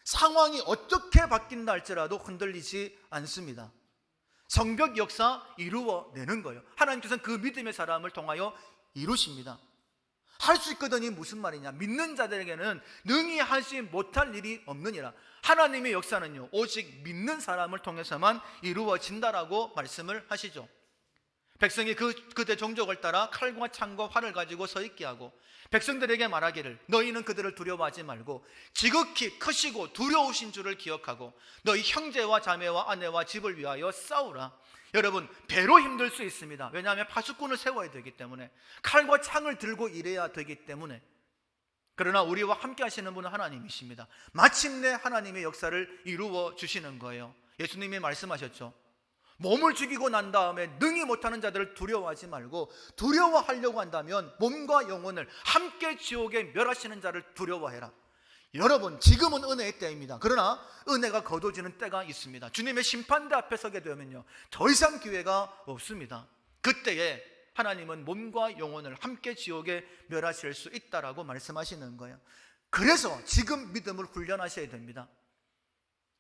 상황이 어떻게 바뀐다 할지라도 흔들리지 않습니다. 성벽 역사 이루어내는 거예요. 하나님께서는 그 믿음의 사람을 통하여 이루십니다. 할 수 있거든이 무슨 말이냐, 믿는 자들에게는 능히 하지 못할 일이 없느니라. 하나님의 역사는요 오직 믿는 사람을 통해서만 이루어진다라고 말씀을 하시죠. 백성이 그대 종족을 따라 칼과 창과 활을 가지고 서 있게 하고 백성들에게 말하기를 너희는 그들을 두려워하지 말고 지극히 크시고 두려우신 줄을 기억하고 너희 형제와 자매와 아내와 집을 위하여 싸우라. 여러분, 배로 힘들 수 있습니다. 왜냐하면 파수꾼을 세워야 되기 때문에, 칼과 창을 들고 일해야 되기 때문에. 그러나 우리와 함께 하시는 분은 하나님이십니다. 마침내 하나님의 역사를 이루어 주시는 거예요. 예수님이 말씀하셨죠. 몸을 죽이고 난 다음에 능히 못하는 자들을 두려워하지 말고, 두려워하려고 한다면 몸과 영혼을 함께 지옥에 멸하시는 자를 두려워해라. 여러분, 지금은 은혜의 때입니다. 그러나 은혜가 거둬지는 때가 있습니다. 주님의 심판대 앞에 서게 되면요, 더 이상 기회가 없습니다. 그때에 하나님은 몸과 영혼을 함께 지옥에 멸하실 수 있다라고 말씀하시는 거예요. 그래서 지금 믿음을 훈련하셔야 됩니다.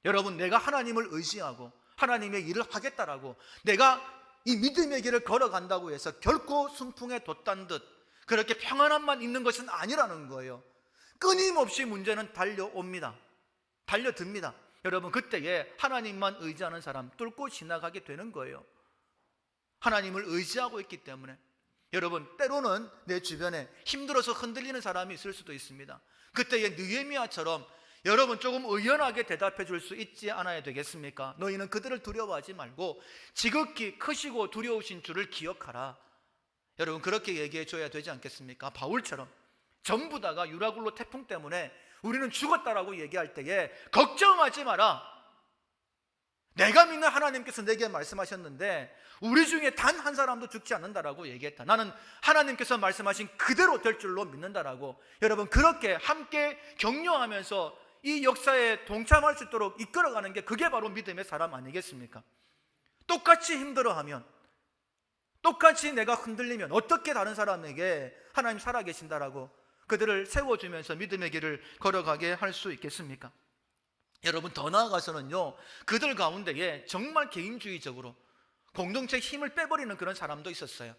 여러분, 내가 하나님을 의지하고 하나님의 일을 하겠다라고 내가 이 믿음의 길을 걸어간다고 해서 결코 순풍에 돛단 듯 그렇게 평안함만 있는 것은 아니라는 거예요. 끊임없이 문제는 달려옵니다. 달려듭니다. 여러분, 그때에 하나님만 의지하는 사람 뚫고 지나가게 되는 거예요. 하나님을 의지하고 있기 때문에. 여러분, 때로는 내 주변에 힘들어서 흔들리는 사람이 있을 수도 있습니다. 그때에 느헤미야처럼 여러분 조금 의연하게 대답해 줄 수 있지 않아야 되겠습니까? 너희는 그들을 두려워하지 말고 지극히 크시고 두려우신 주를 기억하라. 여러분, 그렇게 얘기해 줘야 되지 않겠습니까? 바울처럼 전부 다가 유라굴로 태풍 때문에 우리는 죽었다라고 얘기할 때에 걱정하지 마라. 내가 믿는 하나님께서 내게 말씀하셨는데 우리 중에 단 한 사람도 죽지 않는다라고 얘기했다. 나는 하나님께서 말씀하신 그대로 될 줄로 믿는다라고. 여러분, 그렇게 함께 격려하면서 이 역사에 동참할 수 있도록 이끌어가는 게 그게 바로 믿음의 사람 아니겠습니까? 똑같이 힘들어하면, 똑같이 내가 흔들리면 어떻게 다른 사람에게 하나님 살아계신다라고 그들을 세워주면서 믿음의 길을 걸어가게 할 수 있겠습니까? 여러분, 더 나아가서는요, 그들 가운데에 정말 개인주의적으로 공동체 힘을 빼버리는 그런 사람도 있었어요.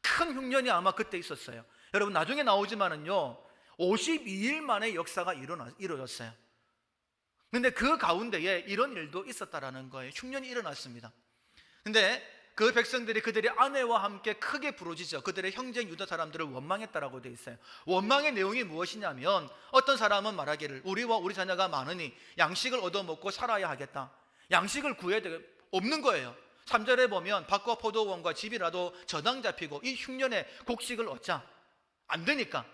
큰 흉년이 아마 그때 있었어요. 여러분, 나중에 나오지만은요 52일 만에 역사가 이루어졌어요. 근데 그 가운데에 이런 일도 있었다라는 거예요. 흉년이 일어났습니다. 근데 그 백성들이 그들의 아내와 함께 크게 부르짖어 그들의 형제 유다 사람들을 원망했다라고 되어 있어요. 원망의 내용이 무엇이냐면, 어떤 사람은 말하기를 우리와 우리 자녀가 많으니 양식을 얻어먹고 살아야 하겠다. 양식을 구해야 없는 거예요. 3절에 보면 밭과 포도원과 집이라도 저당 잡히고 이 흉년에 곡식을 얻자. 안 되니까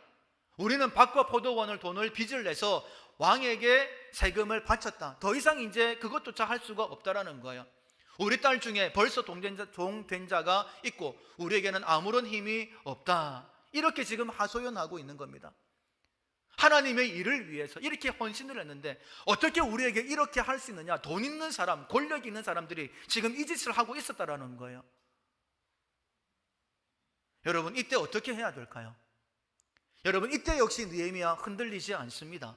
우리는 밭과 포도원을 돈을 빚을 내서 왕에게 세금을 바쳤다. 더 이상 이제 그것조차 할 수가 없다라는 거예요. 우리 딸 중에 벌써 동된 자가 있고 우리에게는 아무런 힘이 없다. 이렇게 지금 하소연하고 있는 겁니다. 하나님의 일을 위해서 이렇게 헌신을 했는데 어떻게 우리에게 이렇게 할 수 있느냐? 돈 있는 사람, 권력 있는 사람들이 지금 이 짓을 하고 있었다라는 거예요. 여러분, 이때 어떻게 해야 될까요? 여러분, 이때 역시 느헤미야 흔들리지 않습니다.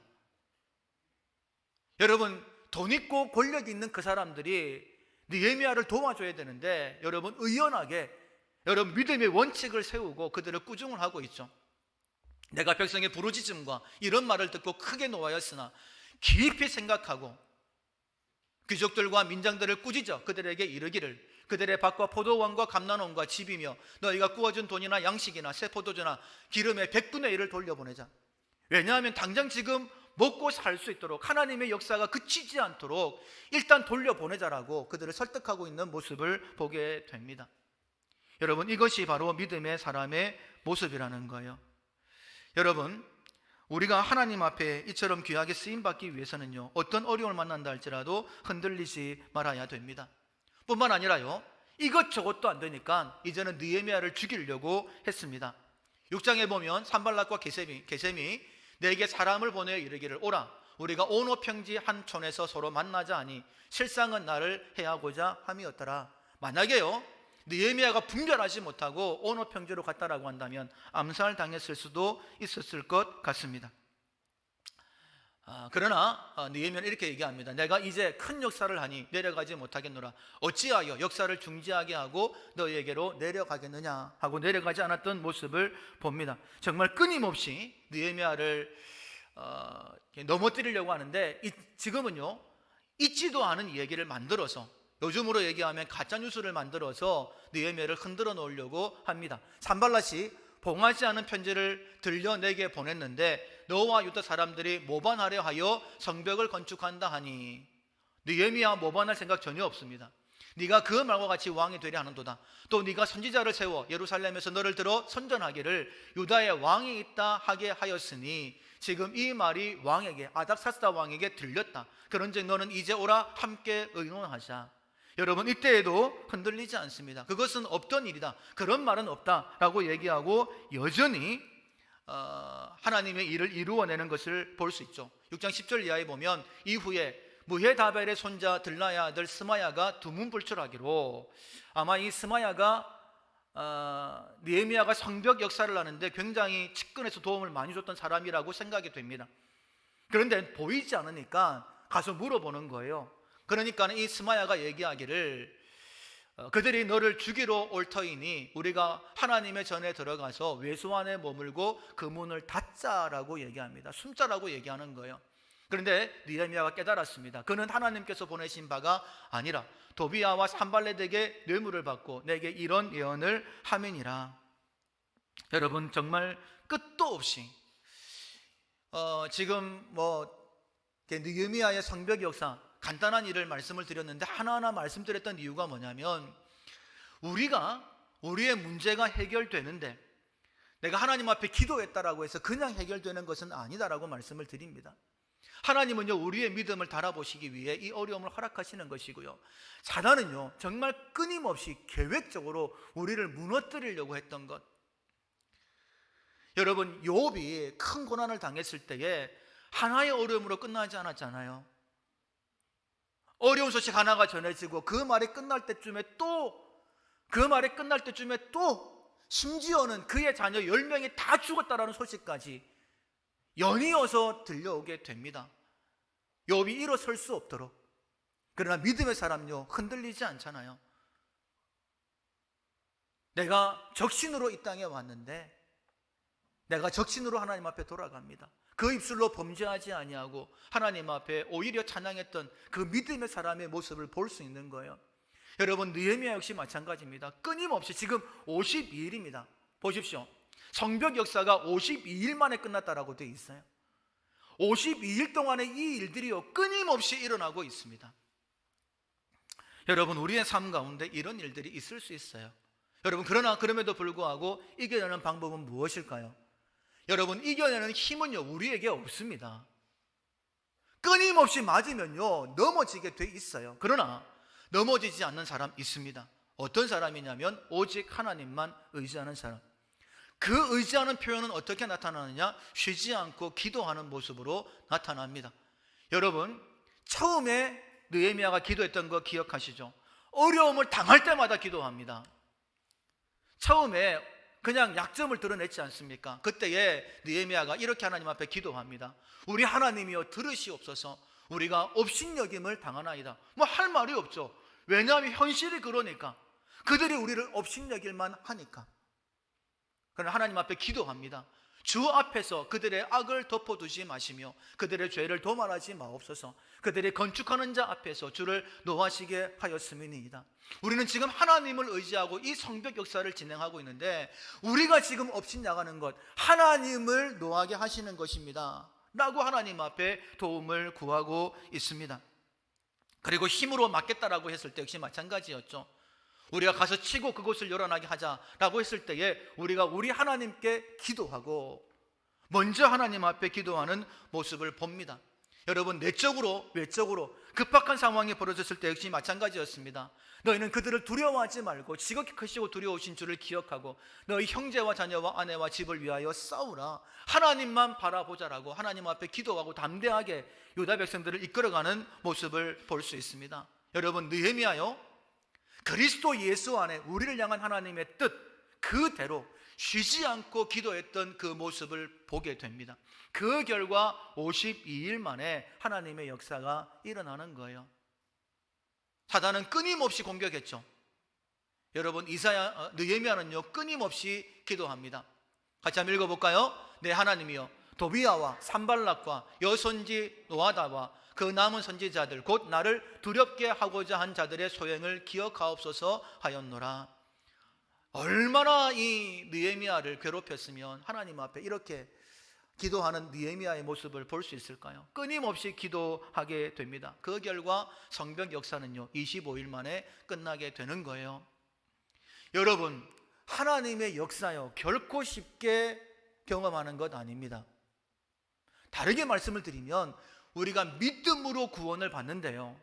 여러분, 돈 있고 권력 있는 그 사람들이 느헤미야를 도와줘야 되는데 여러분, 의연하게 여러분 믿음의 원칙을 세우고 그들을 꾸중을 하고 있죠. 내가 백성의 부르짖음과 이런 말을 듣고 크게 노하였으나 깊이 생각하고 귀족들과 민장들을 꾸짖어 그들에게 이르기를 그들의 밭과 포도원과 감난원과 집이며 너희가 구워준 돈이나 양식이나 새 포도주나 기름의 100분의 1을 돌려보내자. 왜냐하면 당장 지금 먹고 살 수 있도록 하나님의 역사가 그치지 않도록 일단 돌려보내자라고 그들을 설득하고 있는 모습을 보게 됩니다. 여러분, 이것이 바로 믿음의 사람의 모습이라는 거예요. 여러분, 우리가 하나님 앞에 이처럼 귀하게 쓰임받기 위해서는요, 어떤 어려움을 만난다 할지라도 흔들리지 말아야 됩니다. 뿐만 아니라요, 이것저것도 안 되니까 이제는 느헤미야를 죽이려고 했습니다. 6장에 보면 산발락과 게셈이 내게 사람을 보내어 이르기를 오라 우리가 오노 평지 한 촌에서 서로 만나자 하니 실상은 나를 해하고자 함이었더라. 만약에요 느헤미야가 분별하지 못하고 오노 평지로 갔다라고 한다면 암살당했을 수도 있었을 것 같습니다. 그러나 느헤미야는 이렇게 얘기합니다. 내가 이제 큰 역사를 하니 내려가지 못하겠노라. 어찌하여 역사를 중지하게 하고 너희에게로 내려가겠느냐 하고 내려가지 않았던 모습을 봅니다. 정말 끊임없이 느헤미야를 넘어뜨리려고 하는데 지금은요 있지도 않은 얘기를 만들어서, 요즘으로 얘기하면 가짜뉴스를 만들어서 느헤미야를 흔들어 놓으려고 합니다. 산발랏이 봉하지 않은 편지를 들려 내게 보냈는데 너와 유다 사람들이 모반하려 하여 성벽을 건축한다 하니, 느헤미야 모반할 생각 전혀 없습니다. 네가 그 말과 같이 왕이 되려 하는도다. 또 네가 선지자를 세워 예루살렘에서 너를 들어 선전하기를 유다의 왕이 있다 하게 하였으니 지금 이 말이 왕에게, 아닥사스다 왕에게 들렸다. 그런즉 너는 이제 오라 함께 의논하자. 여러분, 이때에도 흔들리지 않습니다. 그것은 없던 일이다, 그런 말은 없다라고 얘기하고 여전히 하나님의 일을 이루어내는 것을 볼 수 있죠. 6장 10절 이하에 보면 이후에 무헤다벨의 손자 들라야 아들 스마야가 두문불출하기로, 아마 이 스마야가 느헤미야가 성벽 역사를 하는데 굉장히 측근에서 도움을 많이 줬던 사람이라고 생각이 됩니다. 그런데 보이지 않으니까 가서 물어보는 거예요. 그러니까 이 스마야가 얘기하기를 그들이 너를 죽이러 올 터이니 우리가 하나님의 전에 들어가서 외소 안에 머물고 그 문을 닫자라고 얘기합니다. 숨자라고 얘기하는 거예요. 그런데 느헤미야가 깨달았습니다. 그는 하나님께서 보내신 바가 아니라 도비야와 산발렛에게 뇌물을 받고 내게 이런 예언을 함이니라. 여러분, 정말 끝도 없이 지금 느헤미야의 성벽 역사 간단한 일을 말씀을 드렸는데 하나하나 말씀드렸던 이유가 뭐냐면, 우리의 문제가 해결되는데 내가 하나님 앞에 기도했다라고 해서 그냥 해결되는 것은 아니다라고 말씀을 드립니다. 하나님은요, 우리의 믿음을 달아보시기 위해 이 어려움을 허락하시는 것이고요, 사단은요 정말 끊임없이 계획적으로 우리를 무너뜨리려고 했던 것. 여러분, 욥이 큰 고난을 당했을 때에 하나의 어려움으로 끝나지 않았잖아요. 어려운 소식 하나가 전해지고 그 말이 끝날 때쯤에 또 심지어는 그의 자녀 10명이 다 죽었다라는 소식까지 연이어서 들려오게 됩니다. 욥이 일어설 수 없도록. 그러나 믿음의 사람요 흔들리지 않잖아요. 내가 적신으로 이 땅에 왔는데 내가 적신으로 하나님 앞에 돌아갑니다. 그 입술로 범죄하지 아니하고 하나님 앞에 오히려 찬양했던 그 믿음의 사람의 모습을 볼 수 있는 거예요. 여러분, 느헤미야 역시 마찬가지입니다. 끊임없이 지금 52일입니다. 보십시오. 성벽 역사가 52일 만에 끝났다라고 되어 있어요. 52일 동안의 이 일들이요 끊임없이 일어나고 있습니다. 여러분, 우리의 삶 가운데 이런 일들이 있을 수 있어요. 여러분, 그러나 그럼에도 불구하고 이겨내는 방법은 무엇일까요? 여러분, 이겨내는 힘은요 우리에게 없습니다. 끊임없이 맞으면요 넘어지게 돼 있어요. 그러나 넘어지지 않는 사람 있습니다. 어떤 사람이냐면 오직 하나님만 의지하는 사람. 그 의지하는 표현은 어떻게 나타나느냐? 쉬지 않고 기도하는 모습으로 나타납니다. 여러분, 처음에 느헤미야가 기도했던 거 기억하시죠? 어려움을 당할 때마다 기도합니다. 처음에 그냥 약점을 드러냈지 않습니까? 그때에 느헤미야가 이렇게 하나님 앞에 기도합니다. 우리 하나님이여 들으시옵소서. 우리가 업신여김을 당하나이다. 할 말이 없죠. 왜냐하면 현실이 그러니까. 그들이 우리를 업신여길만 하니까. 그러나 하나님 앞에 기도합니다. 주 앞에서 그들의 악을 덮어두지 마시며 그들의 죄를 도말하지 마옵소서. 그들이 건축하는 자 앞에서 주를 노하시게 하였음이니이다. 우리는 지금 하나님을 의지하고 이 성벽 역사를 진행하고 있는데 우리가 지금 업신여가는 것, 하나님을 노하게 하시는 것입니다 라고 하나님 앞에 도움을 구하고 있습니다. 그리고 힘으로 막겠다라고 했을 때 역시 마찬가지였죠. 우리가 가서 치고 그곳을 열어나게 하자라고 했을 때에 우리가 우리 하나님께 기도하고 먼저 하나님 앞에 기도하는 모습을 봅니다. 여러분, 내적으로 외적으로 급박한 상황이 벌어졌을 때 역시 마찬가지였습니다. 너희는 그들을 두려워하지 말고 지극히 크시고 두려우신 주를 기억하고 너희 형제와 자녀와 아내와 집을 위하여 싸우라. 하나님만 바라보자라고 하나님 앞에 기도하고 담대하게 유다 백성들을 이끌어가는 모습을 볼 수 있습니다. 여러분, 느헤미야요 그리스도 예수 안에 우리를 향한 하나님의 뜻 그대로 쉬지 않고 기도했던 그 모습을 보게 됩니다. 그 결과 52일 만에 하나님의 역사가 일어나는 거예요. 사단은 끊임없이 공격했죠. 여러분, 느헤미야는요 끊임없이 기도합니다. 같이 한번 읽어볼까요? 내 하나님이여 도비야와 산발락과 여선지 노아다와 그 남은 선지자들 곧 나를 두렵게 하고자 한 자들의 소행을 기억하옵소서 하였노라. 얼마나 이 느헤미야를 괴롭혔으면 하나님 앞에 이렇게 기도하는 느헤미야의 모습을 볼 수 있을까요? 끊임없이 기도하게 됩니다. 그 결과 성벽 역사는요 25일 만에 끝나게 되는 거예요. 여러분, 하나님의 역사요 결코 쉽게 경험하는 것 아닙니다. 다르게 말씀을 드리면 우리가 믿음으로 구원을 받는데요,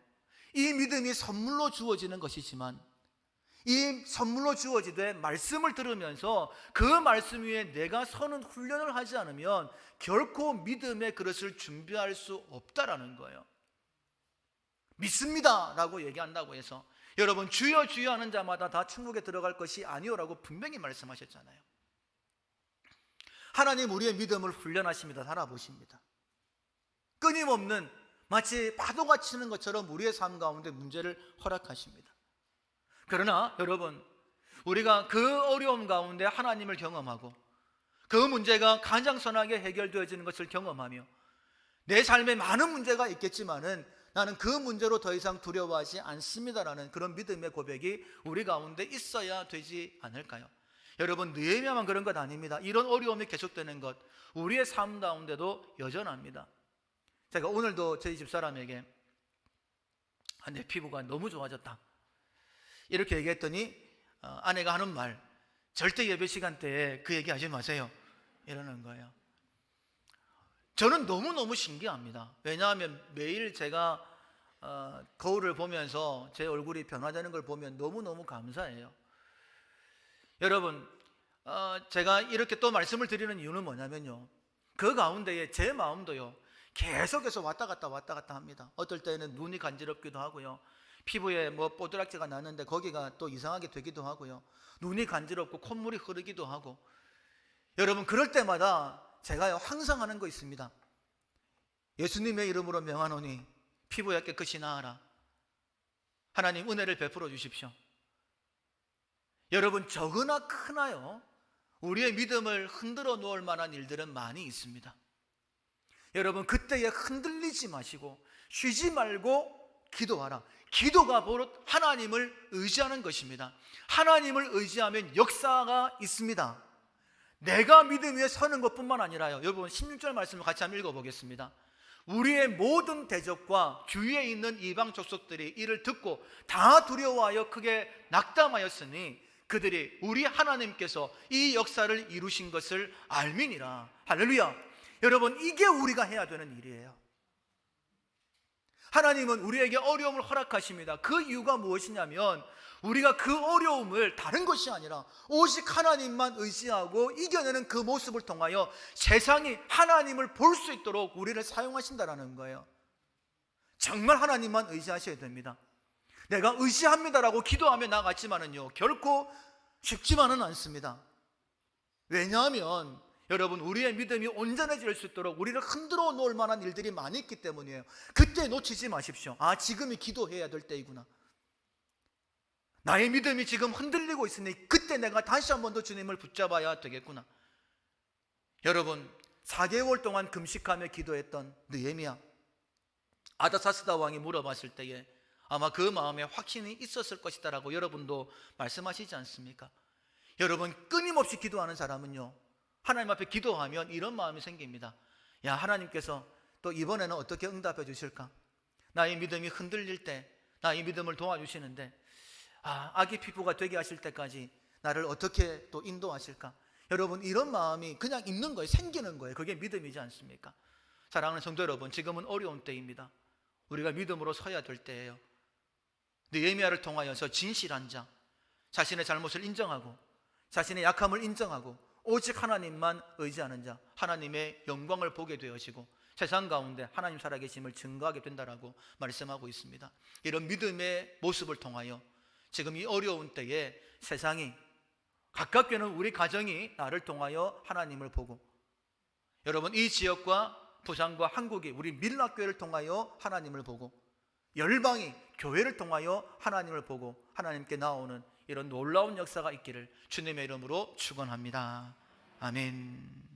이 믿음이 선물로 주어지는 것이지만 이 선물로 주어지되 말씀을 들으면서 그 말씀 위에 내가 서는 훈련을 하지 않으면 결코 믿음의 그릇을 준비할 수 없다라는 거예요. 믿습니다 라고 얘기한다고 해서 여러분 주여 주여 하는 자마다 다 천국에 들어갈 것이 아니오라고 분명히 말씀하셨잖아요. 하나님 우리의 믿음을 훈련하십니다. 살아보십니다. 끊임없는 마치 파도가 치는 것처럼 우리의 삶 가운데 문제를 허락하십니다. 그러나 여러분, 우리가 그 어려움 가운데 하나님을 경험하고 그 문제가 가장 선하게 해결되어지는 것을 경험하며 내 삶에 많은 문제가 있겠지만은 나는 그 문제로 더 이상 두려워하지 않습니다라는 그런 믿음의 고백이 우리 가운데 있어야 되지 않을까요? 여러분, 느헤미야만 그런 것 아닙니다. 이런 어려움이 계속되는 것 우리의 삶 가운데도 여전합니다. 제가 오늘도 저희 집사람에게 내 피부가 너무 좋아졌다 이렇게 얘기했더니 아내가 하는 말, 절대 예배 시간대에 그 얘기 하지 마세요 이러는 거예요. 저는 너무너무 신기합니다. 왜냐하면 매일 제가 거울을 보면서 제 얼굴이 변화되는 걸 보면 너무너무 감사해요. 여러분, 제가 이렇게 또 말씀을 드리는 이유는 뭐냐면요, 그 가운데에 제 마음도요 계속해서 왔다 갔다 합니다. 어떨 때는 눈이 간지럽기도 하고요, 피부에 뭐 뽀드락지가 났는데 거기가 또 이상하게 되기도 하고요, 눈이 간지럽고 콧물이 흐르기도 하고. 여러분, 그럴 때마다 제가요 항상 하는 거 있습니다. 예수님의 이름으로 명하노니 피부에 깨끗이 나아라. 하나님 은혜를 베풀어 주십시오. 여러분, 적으나 크나요 우리의 믿음을 흔들어 놓을 만한 일들은 많이 있습니다. 여러분, 그때에 흔들리지 마시고 쉬지 말고 기도하라. 기도가 바로 하나님을 의지하는 것입니다. 하나님을 의지하면 역사가 있습니다. 내가 믿음 위에 서는 것뿐만 아니라요, 여러분 16절 말씀을 같이 한번 읽어보겠습니다. 우리의 모든 대적과 주위에 있는 이방 족속들이 이를 듣고 다 두려워하여 크게 낙담하였으니 그들이 우리 하나님께서 이 역사를 이루신 것을 알미니라. 할렐루야. 여러분, 이게 우리가 해야 되는 일이에요. 하나님은 우리에게 어려움을 허락하십니다. 그 이유가 무엇이냐면 우리가 그 어려움을 다른 것이 아니라 오직 하나님만 의지하고 이겨내는 그 모습을 통하여 세상이 하나님을 볼 수 있도록 우리를 사용하신다는 거예요. 정말 하나님만 의지하셔야 됩니다. 내가 의지합니다라고 기도하며 나갔지만은요 결코 쉽지만은 않습니다. 왜냐하면 여러분, 우리의 믿음이 온전해질 수 있도록 우리를 흔들어 놓을 만한 일들이 많이 있기 때문이에요. 그때 놓치지 마십시오. 지금이 기도해야 될 때이구나. 나의 믿음이 지금 흔들리고 있으니 그때 내가 다시 한 번 더 주님을 붙잡아야 되겠구나. 여러분, 4개월 동안 금식하며 기도했던 느헤미야, 아다사스다 왕이 물어봤을 때에 아마 그 마음에 확신이 있었을 것이다 라고 여러분도 말씀하시지 않습니까? 여러분, 끊임없이 기도하는 사람은요 하나님 앞에 기도하면 이런 마음이 생깁니다. 야, 하나님께서 또 이번에는 어떻게 응답해 주실까? 나의 믿음이 흔들릴 때 나의 믿음을 도와주시는데 아기 피부가 되게 하실 때까지 나를 어떻게 또 인도하실까? 여러분, 이런 마음이 그냥 있는 거예요. 생기는 거예요. 그게 믿음이지 않습니까? 사랑하는 성도 여러분, 지금은 어려운 때입니다. 우리가 믿음으로 서야 될 때예요. 느헤미야를 통하여서 진실한 자, 자신의 잘못을 인정하고 자신의 약함을 인정하고 오직 하나님만 의지하는 자, 하나님의 영광을 보게 되어지고 세상 가운데 하나님 살아계심을 증거하게 된다라고 말씀하고 있습니다. 이런 믿음의 모습을 통하여 지금 이 어려운 때에 세상이, 가깝게는 우리 가정이 나를 통하여 하나님을 보고, 여러분 이 지역과 부산과 한국이 우리 밀락교회를 통하여 하나님을 보고, 열방이 교회를 통하여 하나님을 보고 하나님께 나오는 이런 놀라운 역사가 있기를 주님의 이름으로 축원합니다. 아멘.